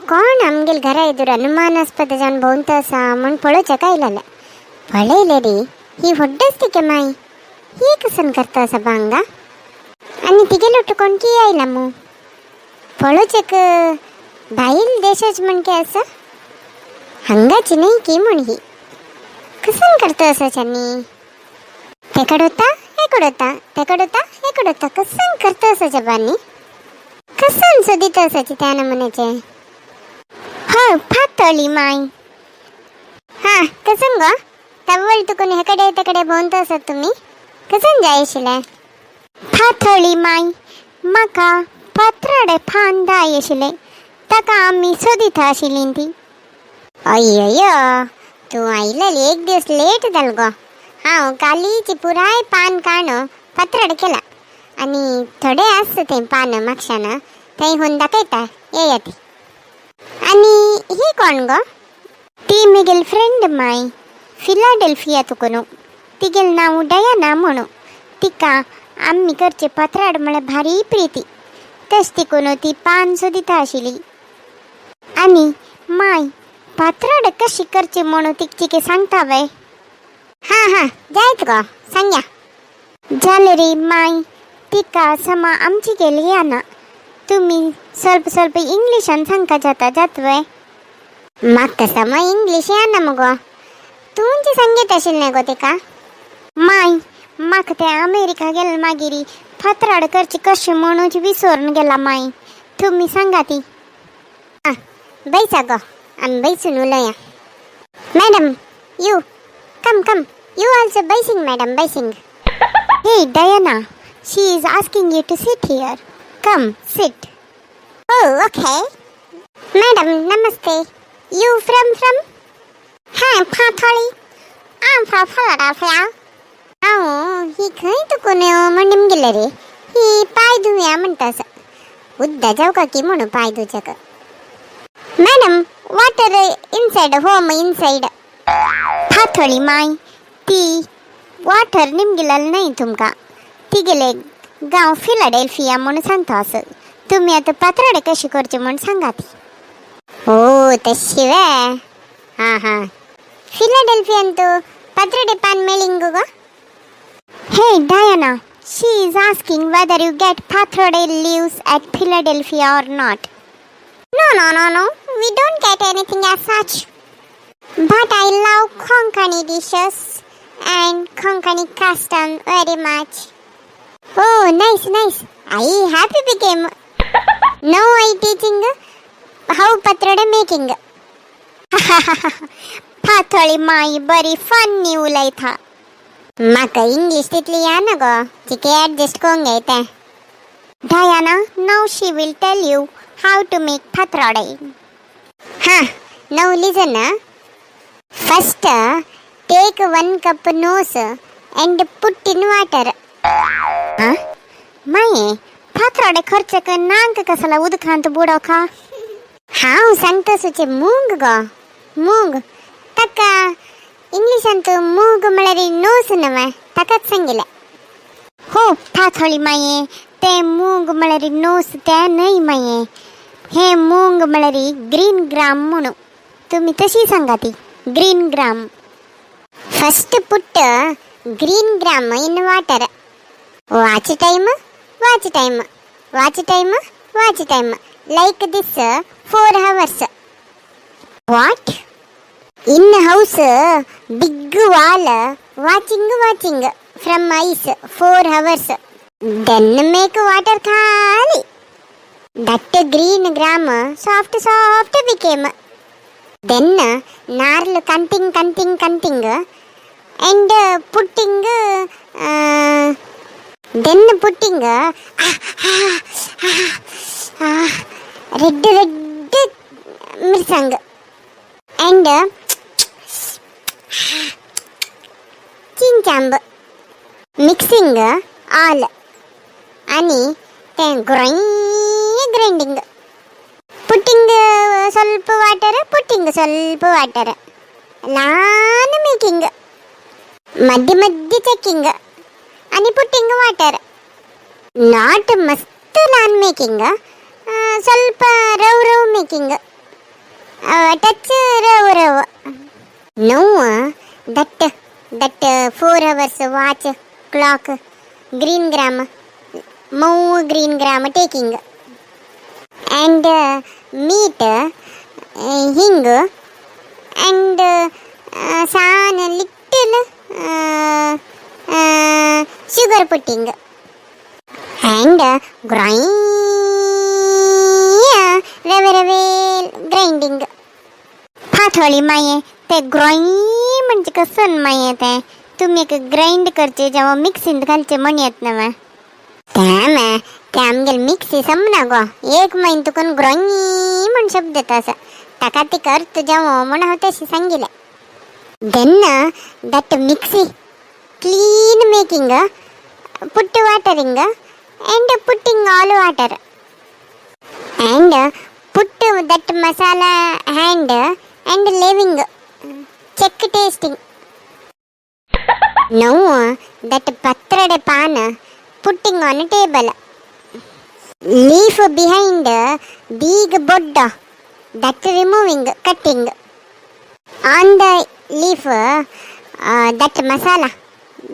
कोण आमगेल घरा एदुर अनुमानास्पद जान बोंतसा म्हण पळोवचे काय इल्ले पळयले रे ही व्हड्डच तिके माई ही कसन करता असा बांगा आणि तिगे लुटकोन की आयला मू पळोवचेक भाईल देशाच म्हण के असं हंगाची नाही की म्हण ही कसन करता असा चन्नी तेकडोता हेकडोता तेकडोता हेकडोता कसन करता असा जबानी कसन सोदित असाची त्या नमुन्याचे पाथoli माई हा कसन गो तव्वल तुकुन हेकडे तेकडे बोंत असत तुम्ही कसन जायशिले पाथoli माई माका पत्राडे फान दायशिले ताका आम्ही सोदित आशिली ती अय्यो तू आयलेली एक दिवस लेट जाल गो हांव कालीची पुराय पान काणो पत्राड केला आणि थोडे आसत ते पान म्हापशान थंय होऊन दाखयता येयाती आणि ही कोण गो ती मिगेल फ्रेंड माई फिलाडेल्फिया तुकुनु तिगेल नाव डयाना म्हणू तिका आम्ही करचे पत्राड म्हळ्यार भारी प्रीती तश तिकुनु ती पान सोदिता आशिली आणि माय पत्राड कशी करचे म्हणू तिके सांगता वय हा जायत गो सांग्या जाले रे माय तिका समा आमची गेली या ना तुम्ही ಸ್ವಲ್ಪ इंग्लिशान सांगता जातवय म्हाका समा इंग्लिश येना मगो तुमची सांगीत आशिल्लें गो तिका माय म्हाका ते अमेरिका गेले मागीर पत्राड करची कशें म्हणूच विसरून गेला माय तुम्ही सांगा ती बैसा गो आमी बैसून उलया madam you come you also बैसिंग मॅडम बैसिंग हे Diana she is asking you to sit here come sit Oh, okay. Madam, namaste. You from? Hi, Pattholi. I'm from Philadelphia. ही खंय तुकुने म्हणून गेले रे ही पाय धुया म्हणतास उद्दा जाऊ का की म्हणू पाय धुच्याक madam water inside home inside पाथoli माई ती वॉटर निमगिलाल नाही तुमका ती गेले गाव फिलाडेल्फिया म्हणून सांगता असं तुम्ही आता पत्राडे कशी करचे म्हणून सांगा ती हो तशी वे हा फिलाडेल्फियन तो पत्राडे पान मेलिंग गो हे Diana she is asking whether you get पत्राडे लीव्स एट फिलाडेल्फिया और not no we don't get anything as such but I love konkani dishes and konkani custom very much oh nice I happy became now I teaching how patrade making पाथoli माई बरी funny उलयता म्हाका English तितली येना गो तिके adjust करून घेता Diana now she will tell you how to make patrade now listen first take 1 cup nose and put in water माये पात्राडे खर्च का नांक कसला उदकांत बुडो का हांव सांगता सुचे मूग गो मूग ताका इंग्लिशांत मूग म्हळ्यार नोस नवे ताकाच सांगिले हो पाथoli माये ते मूग म्हळ्यार नोस ते नाही माये हे मूग म्हळ्यार ग्रीन ग्राम म्हणू तुम्ही तशी सांगा ती green gram first put green gram in water watch time like this 4 hours what in house big wall watching from ice 4 hours then make water khali that green gram soft became then narl cutting and putting then putting red mirsang and chinchamb mixing all आणि ते पुट्टिंग स्वल्प water लान making मध्य मध्य checking आणि पुट्टिंग water नाट मस्त लान making स्वल्प रव रव मेकिंग टच रव रव नो दट दट 4 hours watch clock green gram more green gram taking and meat hing and san little sugar putting and grind rave grinding पाथोळी माये ते ग्राइंड म्हणजे कसं माये ते तुम्ही एक ग्राइंड करचे जेव्हा मिक्सीत घालचे म्हण येत ना मग त्या आमगेल मिक्सी समना गो एक महिन तुकून ग्राइंड म्हण शब्द येत असं टाका ते कर तू जेव्हा म्हणा तशी सांगितलं देन दट mixie clean making put watering and putting all water and put that masala hand and leaving check tasting now that patrade pan putting on a table leaf behind big bodda that removing cutting on the leaf that masala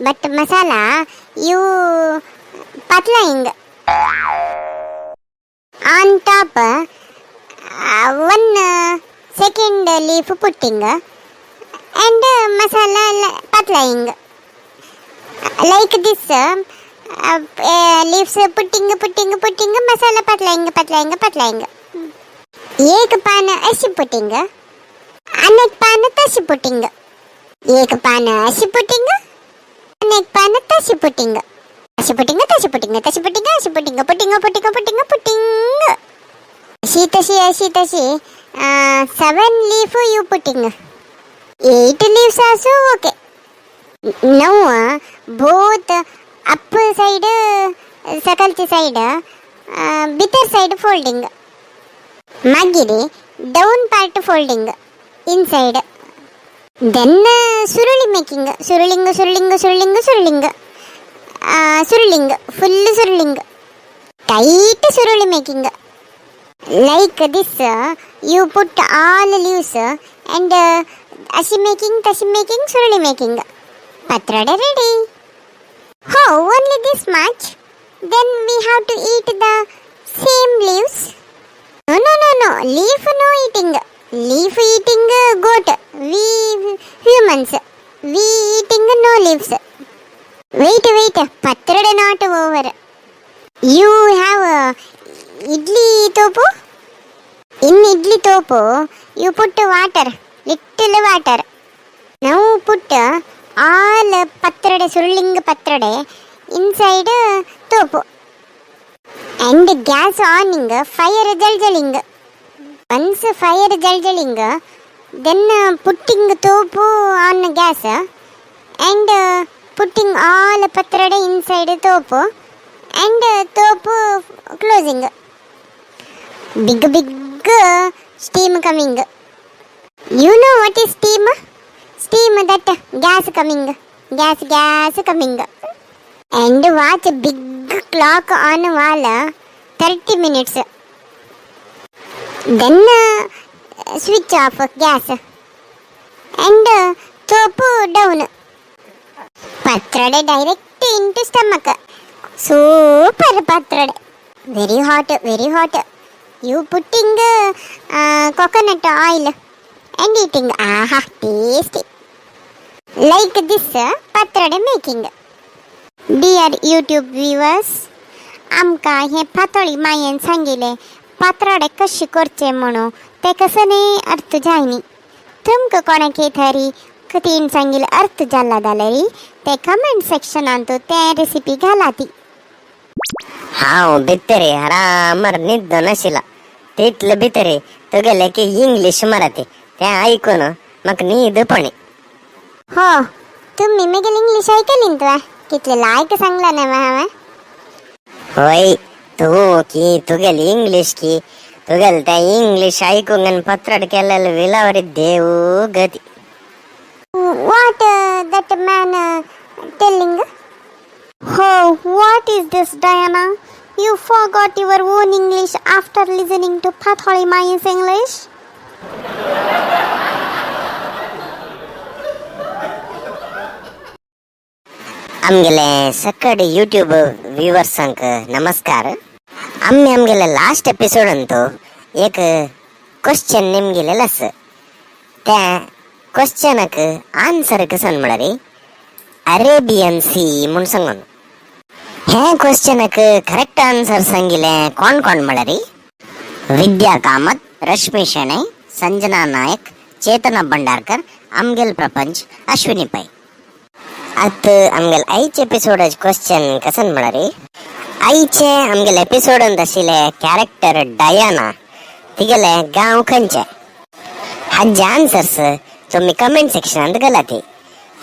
but masala you patlaying on top one second leaf putting and masala patlaying like this leaves putting masala patlaying एक पान अशी putting अनेक पान तशी putting एक पान अशी putting अनेक पान तशी पुटिंग अशी पुटिंग तशी पुटिंग तशी पुटिंग अशी putting putting putting putting putting अशी तशी 7 leaf you putting 8 leaves also okay now both up side sakalchi side bitter side folding magiri down part folding inside then suruli making suruling full suruling tight suruli making like this you put all leaves and ashi making tashi making suruli making patrada ready. Oh, only this much? Then we have to eat the same leaves? No, leaf no eating. Leaf eating goat. We humans. We eating no leaves. Wait, patrada not over. You have idli topu? In idli topu, you put water, little water. Now put all patrade, surling patrade inside topu. And gas oning, fire jaljaling. Once fire jaljaling, then putting topu on gas and putting all patrade inside topu and topu closing. Big steam coming. You know what is steam? Steam that gas coming. Gas coming. And watch big clock on wall 30 minutes. Then switch off gas and topu down. Patrade direct into stomach. Super patrade. Very hot. You putting coconut oil and eating. Aha, tasty. Like this patrade making. Dear YouTube viewers, आमका हे पातळी मायेन सांगिले पात्राडे कशी करचे म्हणून ते कसने अर्थ जायनी तुमक कोणाके थरी कतीन सांगिले अर्थ जाला दालरी ते कमेंट सेक्शन अंतु ते रेसिपी घालाती. हाव बितरे आरामर निद्द नशिला तिथलं बितरे तो गेले की इंग्लिश मराठी ते ऐकून मग नीद पणे. हो तुम्ही मेगेल इंग्लिश ऐकलीन तुला कितले लायक सांगला ना मामा. होय तू की तू गेली इंग्लिश की तुगेल त्या इंग्लिश ऐकून आणि पत्राड केलेलं विलावरी देऊ गती. What that man telling? Oh, what is this, Diana? You forgot your own English after listening to Pattholi Maayi's English? आमगेले सकड यूट्यूब व्ह्युअर्सांक नमस्कार. आमगेले लास्ट एपिसोड अंतो एक क्वेश्चन निमगेलेलं अस. त्या क्वेश्चनक आन्सर कसं म्हळरी अरेबियन सी म्हणून सांगून. हे क्वेश्चनक करेक्ट आन्सर सांगिले कोण कोण म्हळरी विद्या कामत, रश्मी शेणे, संजना नायक, चेतना भंडारकर, आमगेल प्रपंच, अश्विनी पै. आत आमगेल आईचे एपिसोड क्वेश्चन कसं म्हळरी आईचे आमगेल एपिसोड आशिले कॅरेक्टर डायना तिगेले गांव खंयचे. हाजे आन्सर्स तुम्ही कमेंट सेक्शनात घालाती.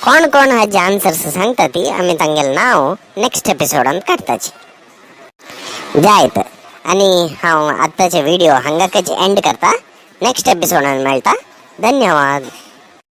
कोण कोण हाजे आन्सर्स सांगता ती आम्ही तांगेल नाव नेक्स्ट एपिसोडात काढताची जायत. आणि हांव आत्ताचे व्हिडिओ हांगाकच एंड करता. नेक्स्ट एपिसोडात मेळटा. धन्यवाद.